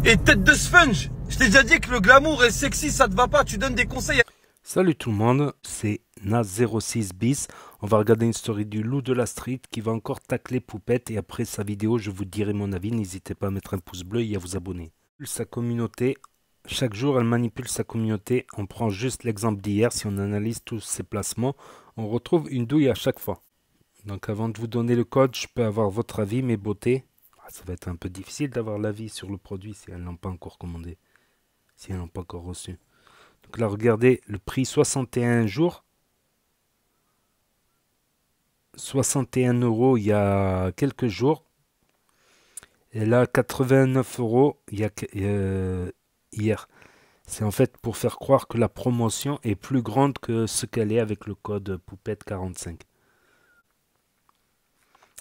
Et tête de sponge, je t'ai déjà dit que le glamour et sexy ça te va pas, tu donnes des conseils. Salut tout le monde, c'est Naz06 bis. On va regarder une story du loup de la street qui va encore tacler Poupette et après sa vidéo je vous dirai mon avis. N'hésitez pas à mettre un pouce bleu et à vous abonner. Sa communauté, chaque jour elle manipule sa communauté. On prend juste l'exemple d'hier, si on analyse tous ses placements, on retrouve une douille à chaque fois. Donc avant de vous donner le code, je peux avoir votre avis, mes beautés. Ça va être un peu difficile d'avoir l'avis sur le produit si elles n'ont pas encore commandé, si elles n'ont pas encore reçu. Donc là, regardez le prix 61 jours. 61 € il y a quelques jours. Et là, 89 € hier. C'est en fait pour faire croire que la promotion est plus grande que ce qu'elle est avec le code Poupette 45.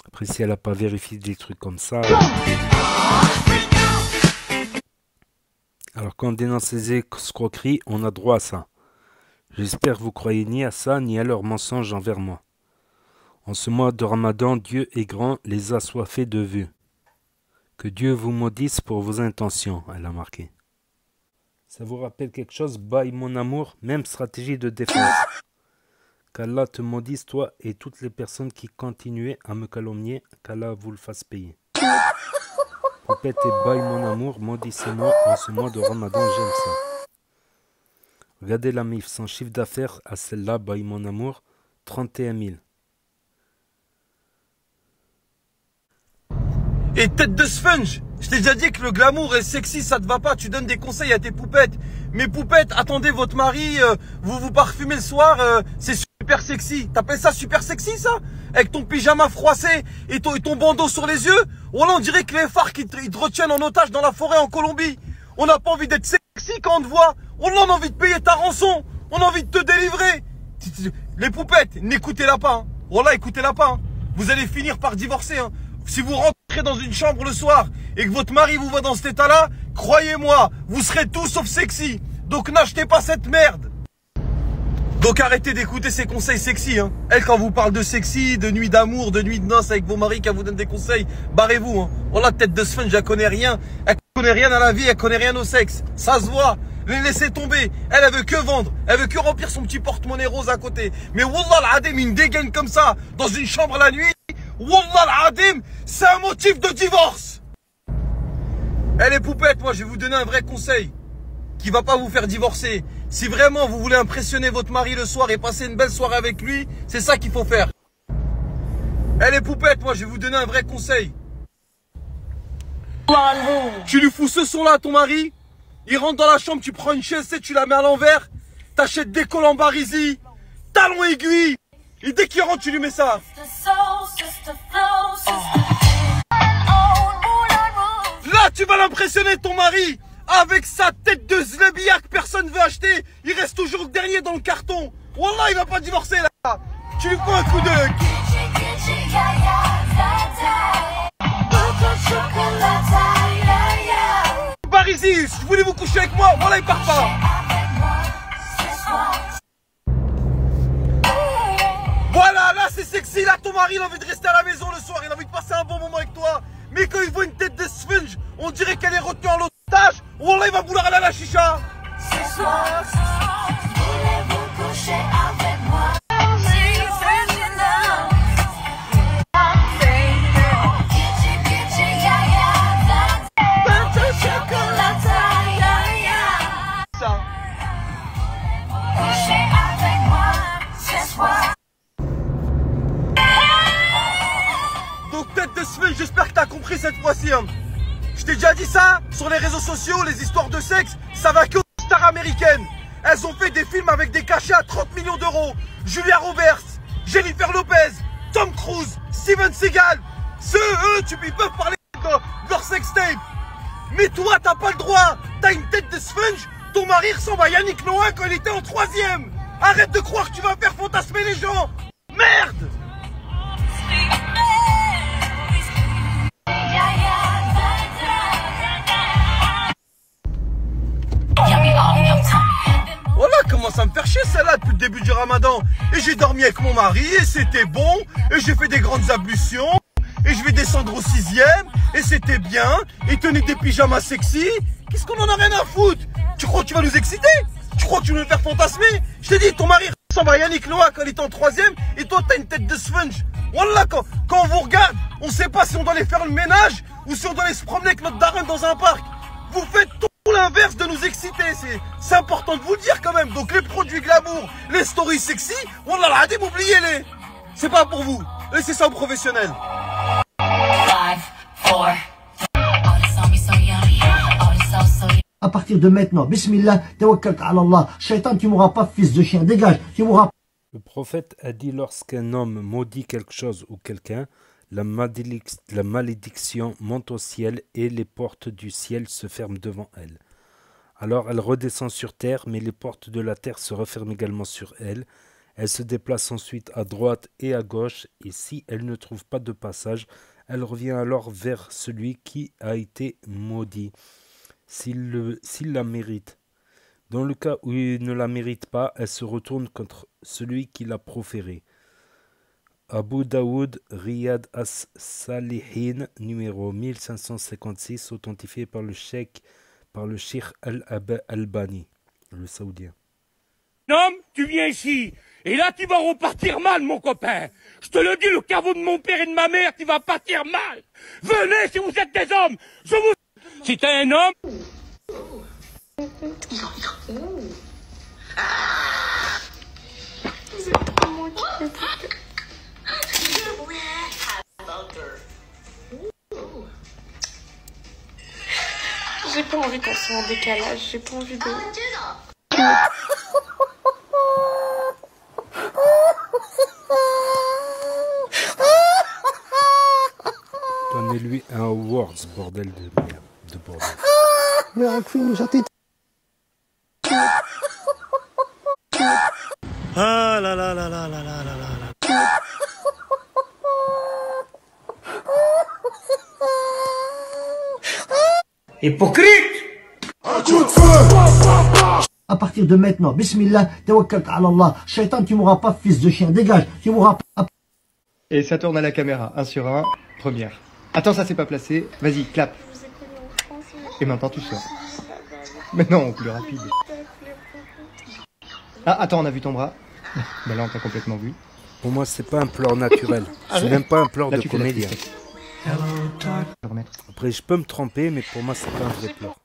Après, si elle n'a pas vérifié des trucs comme ça... Alors, quand on dénonce ces escroqueries, on a droit à ça. J'espère que vous croyez ni à ça, ni à leurs mensonges envers moi. En ce mois de Ramadan, Dieu est grand, les assoiffés de vue. Que Dieu vous maudisse pour vos intentions, elle a marqué. Ça vous rappelle quelque chose? Bye mon amour, même stratégie de défense. Qu'Allah te maudisse, toi et toutes les personnes qui continuaient à me calomnier, qu'Allah vous le fasse payer. Poupette et bye mon amour, maudissez-moi en ce mois de Ramadan, j'aime ça. Regardez la MIF, son chiffre d'affaires à celle-là, bye mon amour, 31 000. Et tête de sponge, je t'ai déjà dit que le glamour et sexy ça te va pas, tu donnes des conseils à tes poupettes. Mais poupettes, attendez votre mari, vous vous parfumez le soir, c'est super sexy. T'appelles ça super sexy ça? Avec ton pyjama froissé et ton bandeau sur les yeux? Voilà, on dirait que les phares ils te retiennent en otage dans la forêt en Colombie. On n'a pas envie d'être sexy quand on te voit. On a envie de payer ta rançon. On a envie de te délivrer. Les poupettes, n'écoutez-la pas. Hein. Voilà, écoutez-la pas. Hein. Vous allez finir par divorcer. Hein. Si vous rentrez dans une chambre le soir et que votre mari vous voit dans cet état-là, croyez-moi, vous serez tout sauf sexy. Donc n'achetez pas cette merde. Donc arrêtez d'écouter ces conseils sexy. Hein. Elle, quand vous parle de sexy, de nuit d'amour, de nuit de noces avec vos maris, qu'elle vous donne des conseils, barrez-vous. Hein. Voilà, tête de sponge, elle connaît rien. Elle connaît rien à la vie, elle connaît rien au sexe. Ça se voit. Les laissez tomber. Elle veut que vendre. Elle veut que remplir son petit porte-monnaie rose à côté. Mais wallah l'adim, une dégaine comme ça, dans une chambre la nuit, wallah l'adim, c'est un motif de divorce. Elle est poupette, moi je vais vous donner un vrai conseil qui va pas vous faire divorcer. Si vraiment vous voulez impressionner votre mari le soir et passer une belle soirée avec lui, c'est ça qu'il faut faire. Elle est poupette, moi je vais vous donner un vrai conseil. Tu lui fous ce son-là à ton mari, il rentre dans la chambre, tu prends une chaise, tu la mets à l'envers, t'achètes des collants Barisi, talons aiguilles, et dès qu'il rentre, tu lui mets ça. Là, tu vas l'impressionner ton mari. Avec sa tête de zlebia que personne ne veut acheter, il reste toujours le dernier dans le carton. Wallah, il va pas divorcer là. Tu lui fais un coup d'œil. Barisi, si vous voulez vous coucher avec moi, voilà, il part pas. Voilà, là c'est sexy, là ton mari il a envie de rester à la maison le soir, il a envie de passer un bon moment avec toi. Mais quand il voit une tête de sponge, on dirait qu'elle est retenue en otage. Wallah, il va vouloir aller à la chicha. Ce soir, voulez-vous coucher avec moi? Donc tête de semaine, j'espère que t'as compris cette fois-ci. Hein. Je t'ai déjà dit ça, sur les réseaux sociaux, les histoires de sexe, ça va que aux stars américaines. Elles ont fait des films avec des cachets à 30 millions d'euros. Julia Roberts, Jennifer Lopez, Tom Cruise, Steven Seagal. Ils peuvent parler de leur sextape. Mais toi, t'as pas le droit. T'as une tête de sponge. Ton mari ressemble à Yannick Noah quand il était en 3e. Arrête de croire que tu vas faire fantasmer les gens. Merde. Voilà, commence à me faire chier celle-là depuis le début du Ramadan. Et j'ai dormi avec mon mari et c'était bon. Et j'ai fait des grandes ablutions. et je vais descendre au 6e, et c'était bien, et tenez des pyjamas sexy. Qu'est-ce qu'on en a rien à foutre? Tu crois que tu vas nous exciter? Tu crois que tu vas nous faire fantasmer? Je t'ai dit, ton mari ressemble à Yannick Noah quand il était en 3e, et toi t'as une tête de sponge. Wallah, quand on vous regarde, on sait pas si on doit aller faire le ménage, ou si on doit aller se promener avec notre daronne dans un parc. Vous faites tout l'inverse de nous exciter, c'est important de vous le dire quand même. Donc les produits glamour, les stories sexy, on l'a radé, oubliez-les. C'est pas pour vous, laissez ça aux professionnels. 5, 4. All this on me so yummy. All this so yummy. À partir de maintenant, Bismillah, tawakkalt ala Allah. Shaitan, tu mourras pas, fils de chien, dégage, tu mourras. Le prophète a dit lorsqu'un homme maudit quelque chose ou quelqu'un, la malédiction monte au ciel et les portes du ciel se ferment devant elle. Alors elle redescend sur terre, mais les portes de la terre se referment également sur elle. Elle se déplace ensuite à droite et à gauche, et si elle ne trouve pas de passage, elle revient alors vers celui qui a été maudit, s'il la mérite. Dans le cas où il ne la mérite pas, elle se retourne contre celui qui l'a proféré. Abu Daoud, Riyad as-Salihin, numéro 1556, authentifié par le cheikh Al-Albani, le saoudien. Homme, tu viens ici, et là tu vas repartir mal, mon copain. Je te le dis, le caveau de mon père et de ma mère, tu vas partir mal. Venez si vous êtes des hommes, je vous... Si t'es un homme... J'ai pas envie qu'on soit en décalage, j'ai pas envie de... Donnez-lui un awards, bordel de merde, de bordel. Ah là là là là là là là là. Hypocrite! À partir de maintenant, Bismillah, tawakkalt ala Allah. Shaitan, tu mourras pas, fils de chien, dégage, tu mourras pas. Et ça tourne à la caméra, 1 sur 1, première. Attends, ça c'est pas placé, vas-y, clap. Et maintenant tu sors. Mais non, plus rapide. Ah, attends, on a vu ton bras. Bah là on t'a complètement vu. Pour moi, c'est pas un pleur naturel. C'est même pas un pleur Là, de tu fais la comédien. tristesse. Je vais remettre. Après, je peux me tromper, mais pour moi, c'est pas un vrai pleur.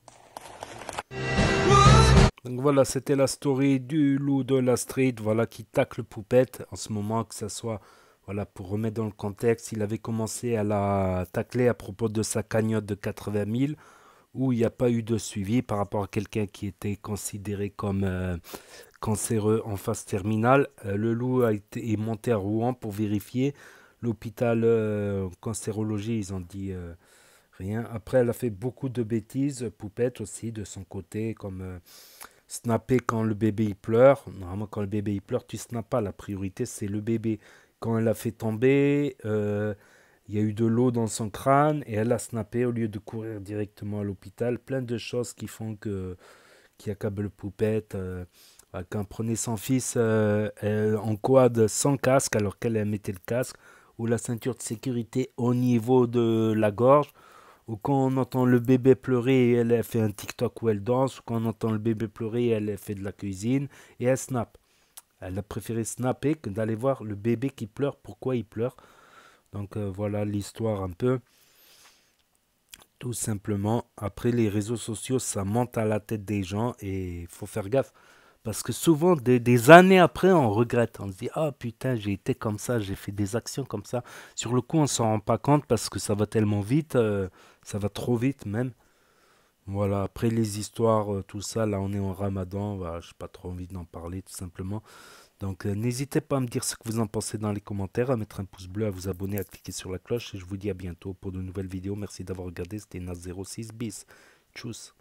Donc voilà, c'était la story du loup de la street, voilà, qui tacle Poupette en ce moment, que ça soit, voilà, pour remettre dans le contexte, il avait commencé à la tacler à propos de sa cagnotte de 80 000, où il n'y a pas eu de suivi par rapport à quelqu'un qui était considéré comme cancéreux en phase terminale. Le loup est monté à Rouen pour vérifier. L'hôpital cancérologie, ils ont dit rien. Après, elle a fait beaucoup de bêtises, Poupette aussi, de son côté, comme snapper quand le bébé il pleure. Normalement, quand le bébé il pleure, tu snappes pas. La priorité, c'est le bébé. Quand elle a fait tomber, il y a eu de l'eau dans son crâne et elle a snappé au lieu de courir directement à l'hôpital. Plein de choses qui font qui accablent Poupette. Quand prenait son fils en quad sans casque alors qu'elle mettait le casque, ou la ceinture de sécurité au niveau de la gorge, ou quand on entend le bébé pleurer et elle fait un TikTok où elle danse, ou quand on entend le bébé pleurer et elle fait de la cuisine et elle snap. Elle a préféré snapper que d'aller voir le bébé qui pleure, pourquoi il pleure. Donc voilà l'histoire un peu. Tout simplement, après les réseaux sociaux, ça monte à la tête des gens et il faut faire gaffe. Parce que souvent, des années après, on regrette. On se dit, ah putain, j'ai été comme ça, j'ai fait des actions comme ça. Sur le coup, on s'en rend pas compte parce que ça va tellement vite, ça va trop vite même. Voilà, après les histoires, tout ça, là on est en Ramadan, voilà, je n'ai pas trop envie d'en parler tout simplement. Donc n'hésitez pas à me dire ce que vous en pensez dans les commentaires, à mettre un pouce bleu, à vous abonner, à cliquer sur la cloche. Et je vous dis à bientôt pour de nouvelles vidéos. Merci d'avoir regardé, c'était Nas06 bis. Tchuss.